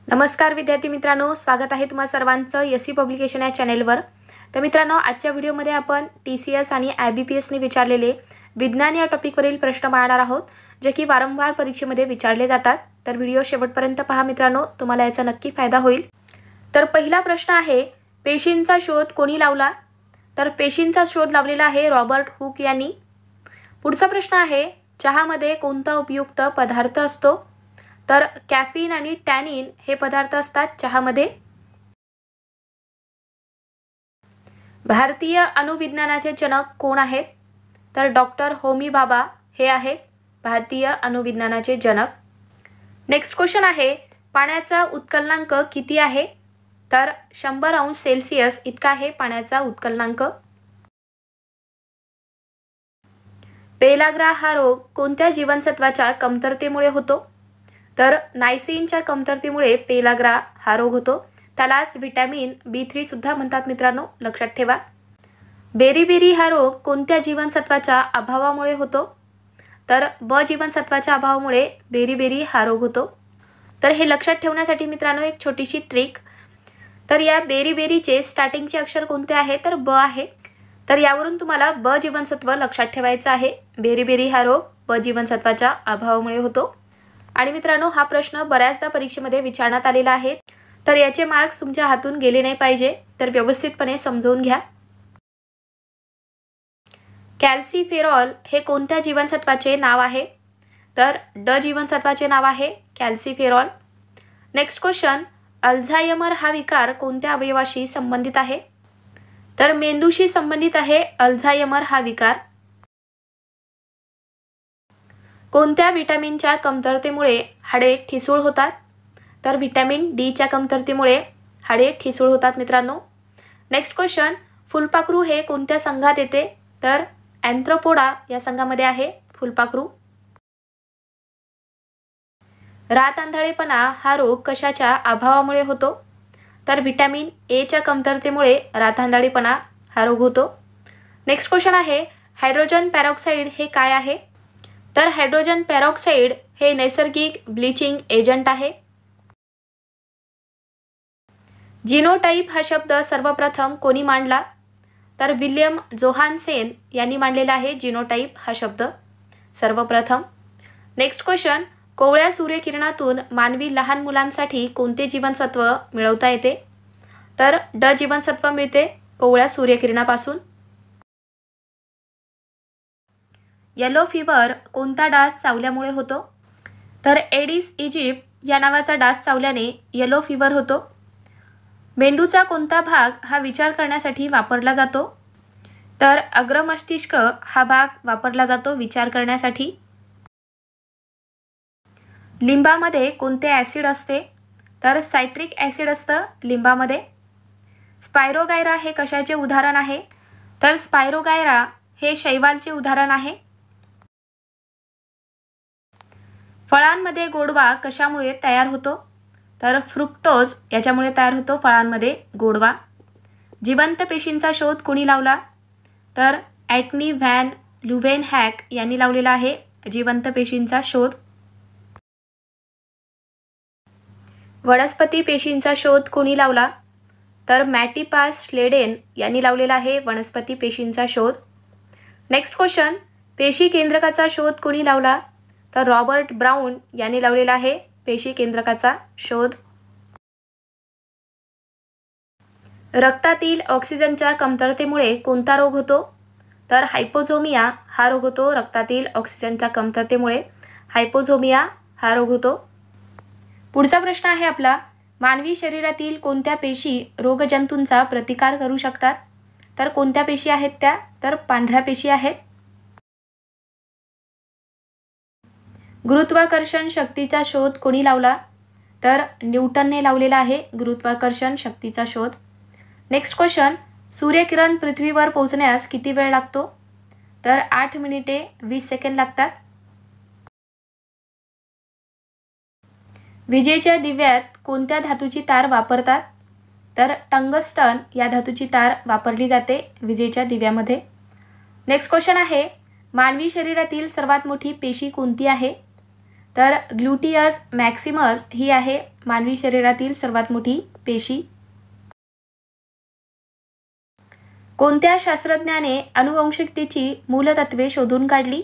नमस्कार विद्यार्थी मित्रांनो, स्वागत आहे तुम्हा सर्वांचं एससी पब्लिकेशन या चॅनेलवर। तर मित्रांनो, आजच्या व्हिडिओमध्ये आपण TCS आणि IBPSने विचारलेले विज्ञान या टॉपिकवरील प्रश्न पाहणार आहोत, जे की वारंवार परीक्षेमध्ये विचारले जातात। तर व्हिडिओ शेवटपर्यंत पहा मित्रांनो, तुम्हाला याचा नक्की फायदा होईल। तर पहिला प्रश्न आहे, पेशींचा शोध कोणी लावला? तर पेशींचा शोध लावलेला आहे रॉबर्ट हुक यांनी। पुढचा प्रश्न आहे, चहामध्ये कोणता उपयुक्त पदार्थ असतो? तर कॅफीन आणि टॅनिन हे पदार्थ असतात चहामध्ये। भारतीय अणुविज्ञानाचे जनक कोण आहेत? तर डॉक्टर होमी भाभा हे आहेत भारतीय अणुविज्ञानाचे जनक। नेक्स्ट क्वेश्चन आहे, पाण्याचा उत्कलनांक किती आहे? तर 100 अंश सेल्सिअस इतका आहे पाण्याचा उत्कलनांक। पेलाग्रा हा रोग कोणत्या जीवनसत्वाच्या कमतरतेमुळे होतो? तर नायसिनच्या कमतरतेमुळे पेलाग्रा हा रोग होतो। त्यालाच व्हिटॅमिन B3 सुद्धा म्हणतात मित्रांनो, लक्षात ठेवा। बेरीबेरी हा रोग कोणत्या जीवनसत्वाच्या अभावामुळे होतो? तर ब जीवनसत्वाच्या अभावामुळे बेरीबेरी हा रोग होतो। तर हे लक्षात ठेवण्यासाठी मित्रांनो एक छोटीशी ट्रिक, तर या बेरीबेरीचे स्टार्टिंगचे अक्षर कोणते आहे? तर ब आहे। तर यावरून तुम्हाला ब जीवनसत्व लक्षात ठेवायचं आहे। बेरीबेरी हा रोग ब जीवनसत्वाच्या अभावामुळे होतो। आणि मित्रांनो, हा प्रश्न बऱ्याचदा परीक्षेमध्ये विचारण्यात आलेला आहे, तर याचे मार्क्स तुमच्या हातून गेले नाही पाहिजे, तर व्यवस्थितपणे समजून घ्या। कॅल्सिफेरॉल हे कोणत्या जीवनसत्वाचे नाव आहे? तर ड जीवनसत्वाचे नाव आहे कॅल्सिफेरॉल। नेक्स्ट क्वेश्चन, अल्झायमर हा विकार कोणत्या अवयवाशी संबंधित आहे? तर मेंदूशी संबंधित आहे अल्झायमर हा विकार। कोणत्या विटॅमिनच्या कमतरतेमुळे हाडे ठिसूळ होतात? तर व्हिटॅमिन Dच्या कमतरतेमुळे हाडे ठिसूळ होतात मित्रांनो। नेक्स्ट क्वेश्चन, फुलपाखरू हे कोणत्या संघात येते? तर अँथ्रोपोडा या संघामध्ये आहे फुलपाखरू। रात आंधळेपणा हा रोग कशाच्या अभावामुळे होतो? तर व्हिटॅमिन Aच्या कमतरतेमुळे रात आंधळेपणा हा रोग होतो। नेक्स्ट क्वेश्चन आहे, हायड्रोजन पेरॉक्साईड हे काय आहे? तर हायड्रोजन पेरॉक्साईड हे नैसर्गिक ब्लीचिंग एजंट आहे। जिनोटाइप हा शब्द सर्वप्रथम कोणी मांडला? तर विल्यम जोहानसेन यांनी मांडलेला आहे जिनोटाइप हा शब्द सर्वप्रथम। नेक्स्ट क्वेश्चन, कोवळ्या सूर्यकिरणातून मानवी लहान मुलांसाठी कोणते जीवनसत्व मिळवता येते? तर ड जीवनसत्व मिळते कोवळ्या सूर्यकिरणापासून। येलो फीवर कोणता डास चावल्यामुळे होतो? तर एडिस इजिप्ट या नावाचा डास चावल्याने येलो फीवर होतो। मेंदूचा कोणता भाग हा विचार करण्यासाठी वापरला जातो? तर अग्रमस्तिष्क हा भाग वापरला जातो विचार करण्यासाठी। लिंबामध्ये कोणते ॲसिड असते? तर सायट्रिक ॲसिड असतं लिंबामध्ये। स्पायरोगायरा हे कशाचे उदाहरण आहे? तर स्पायरोगायरा हे शैवालचे उदाहरण आहे। फळांमध्ये गोडवा कशामुळे तयार होतो? तर फ्रुक्टोज याच्यामुळे तयार होतो फळांमध्ये गोडवा। जिवंत पेशींचा शोध कोणी लावला? तर ॲटनी व्हॅन ल्युव्हेनहॅक यांनी लावलेला आहे जिवंत पेशींचा शोध। वनस्पती पेशींचा शोध कोणी लावला? तर मॅटिपास श्लेडेन यांनी लावलेला आहे वनस्पती पेशींचा शोध। नेक्स्ट क्वेश्चन, पेशी केंद्रकाचा शोध कोणी लावला? तर रॉबर्ट ब्राउन यांनी लावलेला आहे पेशी केंद्रकाचा शोध। रक्तातील ऑक्सिजनच्या कमतरतेमुळे कोणता रोग होतो? तर हायपोझोमिया हा रोग होतो रक्तातील ऑक्सिजनच्या कमतरतेमुळे हायपोझोमिया हा रोग होतो। पुढचा प्रश्न आहे आपला, मानवी शरीरातील कोणत्या पेशी रोगजंतूंचा प्रतिकार करू शकतात? तर कोणत्या पेशी आहेत त्या? तर पांढऱ्या पेशी आहेत। गुरुत्वाकर्षण शक्तीचा शोध कोणी लावला? तर न्यूटनने लावलेला आहे गुरुत्वाकर्षण शक्तीचा शोध। नेक्स्ट क्वेश्चन, सूर्यकिरण पृथ्वीवर पोहोचण्यास किती वेळ लागतो? तर 8 मिनिटे 20 सेकंद लागतात। विजेच्या दिव्यात कोणत्या धातूची तार वापरतात? तर टंगस्टन या धातूची तार वापरली जाते विजेच्या दिव्यामध्ये। नेक्स्ट क्वेश्चन आहे, मानवी शरीरातील सर्वात मोठी पेशी कोणती आहे? तर ग्लुटियस मॅक्सिमस ही आहे मानवी शरीरातील सर्वात मोठी पेशी. कोणत्या शास्त्रज्ञाने आनुवंशिकतेची मूलतत्वे शोधून काढली?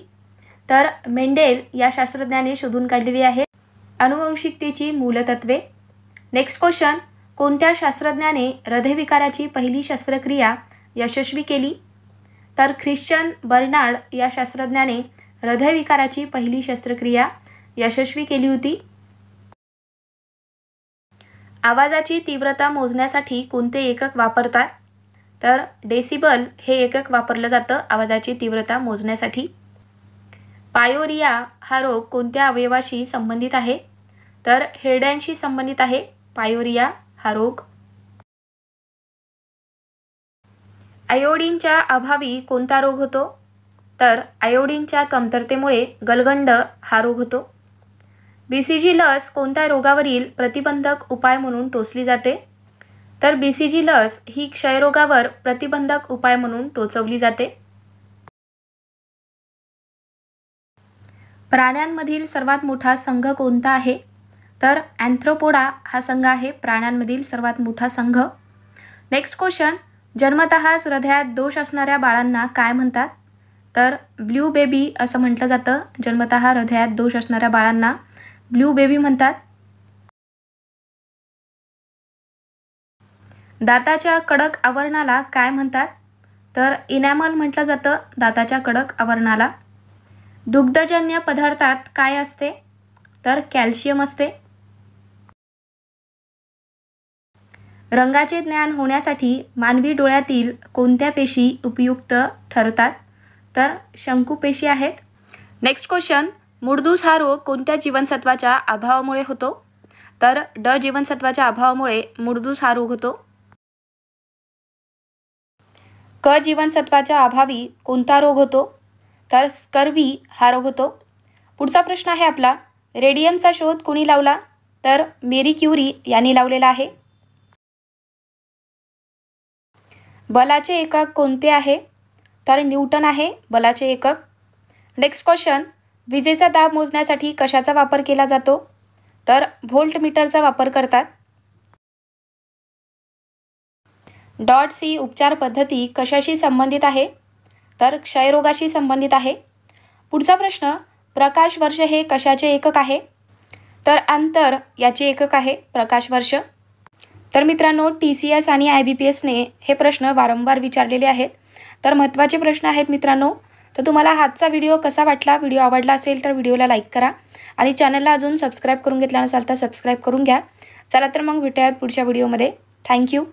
तर मेंडेल या शास्त्रज्ञाने शोधून काढलेली आहेत आनुवंशिकतेची मूलतत्वे. नेक्स्ट क्वेश्चन, कोणत्या शास्त्रज्ञाने हृदयविकाराची पहिली शस्त्रक्रिया यशस्वी केली? तर ख्रिश्चन बर्नार्ड या शास्त्रज्ञाने हृदयविकाराची पहिली शस्त्रक्रिया यशस्वी केली होती. आवाजाची तीव्रता मोजण्यासाठी कोणते एकक वापरतात? तर डेसिबल हे एकक वापरलं जातं आवाजाची तीव्रता मोजण्यासाठी. पायोरिया हा रोग कोणत्या अवयवाशी संबंधित आहे? तर हिरड्यांशी संबंधित आहे पायोरिया हा रोग. आयोडीनच्या अभावी कोणता रोग होतो? तर आयोडीनच्या कमतरतेमुळे गलगंड हा रोग होतो. बीसीजी लस कोणत्या रोगावरील प्रतिबंधक उपाय म्हणून टोचली जाते? तर बीसीजी लस ही क्षयरोगावर प्रतिबंधक उपाय म्हणून टोचवली जाते. प्राण्यांमधील सर्वात मोठा संघ कोणता आहे? तर अँथ्रोपोडा हा संघ आहे प्राण्यांमधील सर्वात मोठा संघ. नेक्स्ट क्वेश्चन, जन्मतःच हृदयात दोष असणाऱ्या बाळांना काय म्हणतात? तर ब्ल्यू बेबी असं म्हटलं जातं. जन्मतः हृदयात दोष असणाऱ्या बाळांना ब्ल्यू बेबी म्हणतात. दाताच्या कडक आवरणाला काय म्हणतात? तर इनॅमल म्हटलं जातं दाताच्या कडक आवरणाला. दुग्धजन्य पदार्थात काय असते? तर कॅल्शियम असते. रंगाचे ज्ञान होण्यासाठी मानवी डोळ्यातील कोणत्या पेशी उपयुक्त ठरतात? तर शंकुपेशी आहेत. नेक्स्ट क्वेश्चन, मुडदूस हा रोग कोणत्या जीवनसत्वाच्या अभावामुळे होतो? तर ड जीवनसत्वाच्या अभावामुळे मुडदूस हा रोग होतो. क जीवनसत्वाच्या अभावी कोणता रोग होतो? तर स्कर्वी हा रोग होतो. पुढचा प्रश्न आहे आपला, रेडियमचा शोध कोणी लावला? तर मेरी क्युरी यांनी लावलेला आहे. बलाचे एकक कोणते आहे? तर न्यूटन आहे बलाचे एकक. नेक्स्ट क्वेश्चन, विजेचा दाब मोजण्यासाठी कशाचा वापर केला जातो? तर व्होल्टमीटरचा वापर करतात. डॉट सी उपचार पद्धती कशाशी संबंधित आहे? तर क्षयरोगाशी संबंधित आहे. पुढचा प्रश्न, प्रकाश वर्ष हे कशाचे एकक आहे? तर अंतर याचे एकक आहे प्रकाश वर्ष. तर मित्रांनो, TCS आणि IBPSने हे प्रश्न वारंवार विचारलेले आहेत. तर महत्त्वाचे प्रश्न आहेत मित्रांनो. तर तुम्हाला आजचा व्हिडिओ कसा वाटला? व्हिडिओ आवडला असेल तर व्हिडिओला लाईक करा आणि चॅनलला अजून सबस्क्राईब करून घेतला नसाल तर सबस्क्राईब करून घ्या. चला तर मग भेटूयात पुढच्या व्हिडिओमध्ये. थँक्यू.